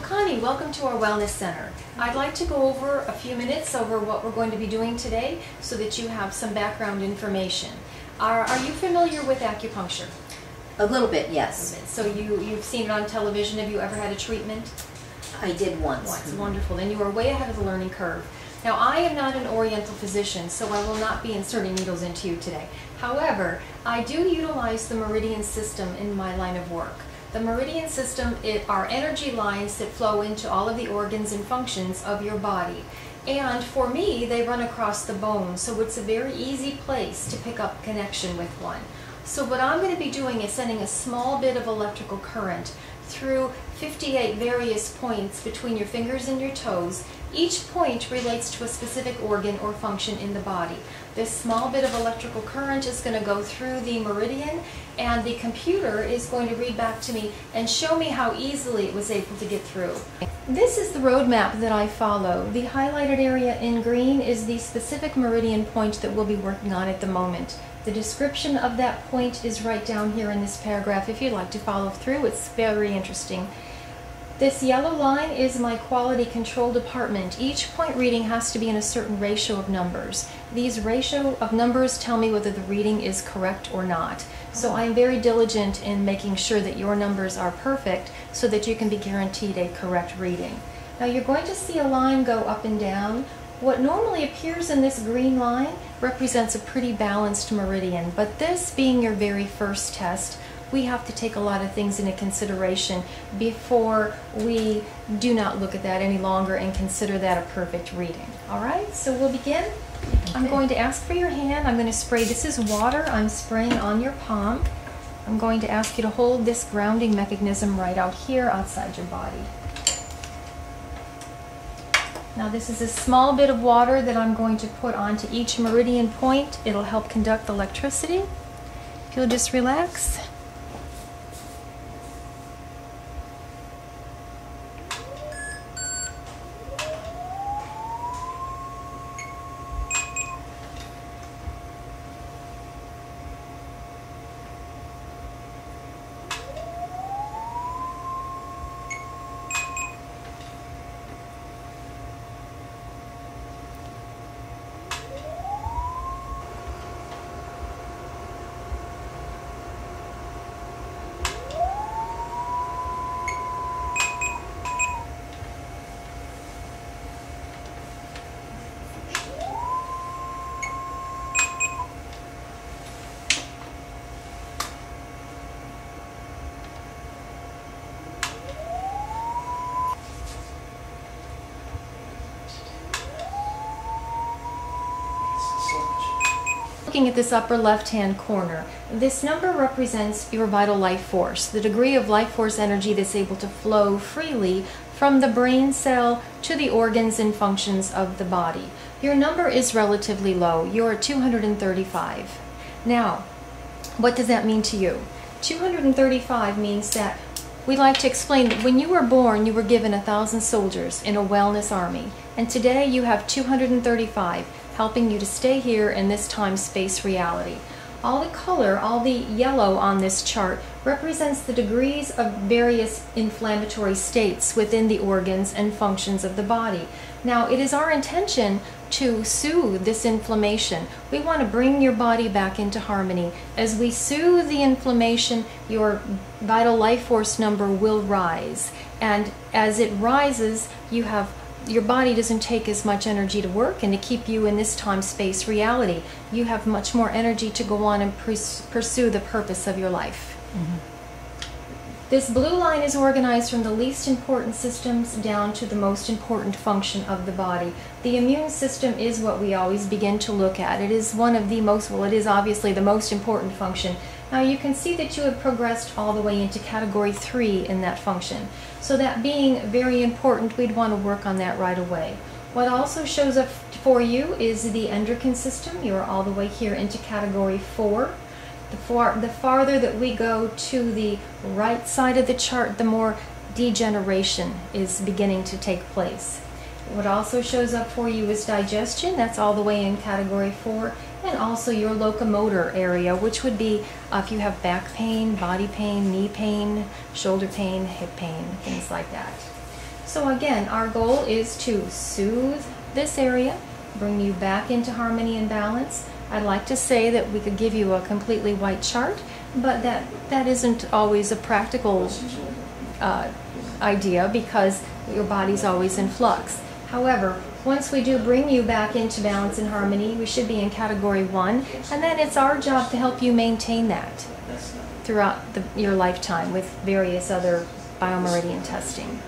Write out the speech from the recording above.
Connie, welcome to our Wellness Center. I'd like to go over a few minutes over what we're going to be doing today so that you have some background information. Are you familiar with acupuncture? A little bit, yes. So you've seen it on television. Have you ever had a treatment? I did once. Wonderful. Then you are way ahead of the learning curve. Now, I am not an oriental physician, so I will not be inserting needles into you today. However, I do utilize the meridian system in my line of work. The meridian system are energy lines that flow into all of the organs and functions of your body. And for me, they run across the bone, so it's a very easy place to pick up connection with one. So what I'm going to be doing is sending a small bit of electrical current through 58 various points between your fingers and your toes. Each point relates to a specific organ or function in the body. This small bit of electrical current is going to go through the meridian, and the computer is going to read back to me and show me how easily it was able to get through. This is the roadmap that I follow. The highlighted area in green is the specific meridian point that we'll be working on at the moment. The description of that point is right down here in this paragraph if you'd like to follow through. It's very interesting. This yellow line is my quality control department. Each point reading has to be in a certain ratio of numbers. These ratio of numbers tell me whether the reading is correct or not. So I'm very diligent in making sure that your numbers are perfect so that you can be guaranteed a correct reading. Now you're going to see a line go up and down. What normally appears in this green line represents a pretty balanced meridian, but this being your very first test, we have to take a lot of things into consideration before we do not look at that any longer and consider that a perfect reading. All right, so we'll begin. Okay. I'm going to ask for your hand. I'm going to spray. This is water. I'm spraying on your palm. I'm going to ask you to hold this grounding mechanism right out here outside your body. Now this is a small bit of water that I'm going to put onto each meridian point. It'll help conduct electricity. If you'll just relax. Looking at this upper left-hand corner, this number represents your vital life force, the degree of life force energy that's able to flow freely from the brain cell to the organs and functions of the body. Your number is relatively low. You're at 235. Now, what does that mean to you? 235 means that we like to explain that when you were born, you were given 1,000 soldiers in a wellness army, and today you have 235. Helping you to stay here in this time-space reality. All the color, all the yellow on this chart represents the degrees of various inflammatory states within the organs and functions of the body. Now, it is our intention to soothe this inflammation. We want to bring your body back into harmony. As we soothe the inflammation, your vital life force number will rise. And as it rises, your body doesn't take as much energy to work and to keep you in this time-space reality. You have much more energy to go on and pursue the purpose of your life. This blue line is organized from the least important systems down to the most important function of the body. The immune system is what we always begin to look at. It is one of the most, well, it is obviously the most important function. Now you can see that you have progressed all the way into category 3 in that function. So that being very important, we'd want to work on that right away. What also shows up for you is the endocrine system. You're all the way here into category 4. The farther that we go to the right side of the chart, the more degeneration is beginning to take place. What also shows up for you is digestion. That's all the way in category 4. And also your locomotor area, which would be if you have back pain, body pain, knee pain, shoulder pain, hip pain, things like that. So again, our goal is to soothe this area, bring you back into harmony and balance. I'd like to say that we could give you a completely white chart, but that isn't always a practical idea because your body's always in flux. However, once we do bring you back into balance and harmony, we should be in category 1, and then it's our job to help you maintain that throughout your lifetime with various other biomeridian testing.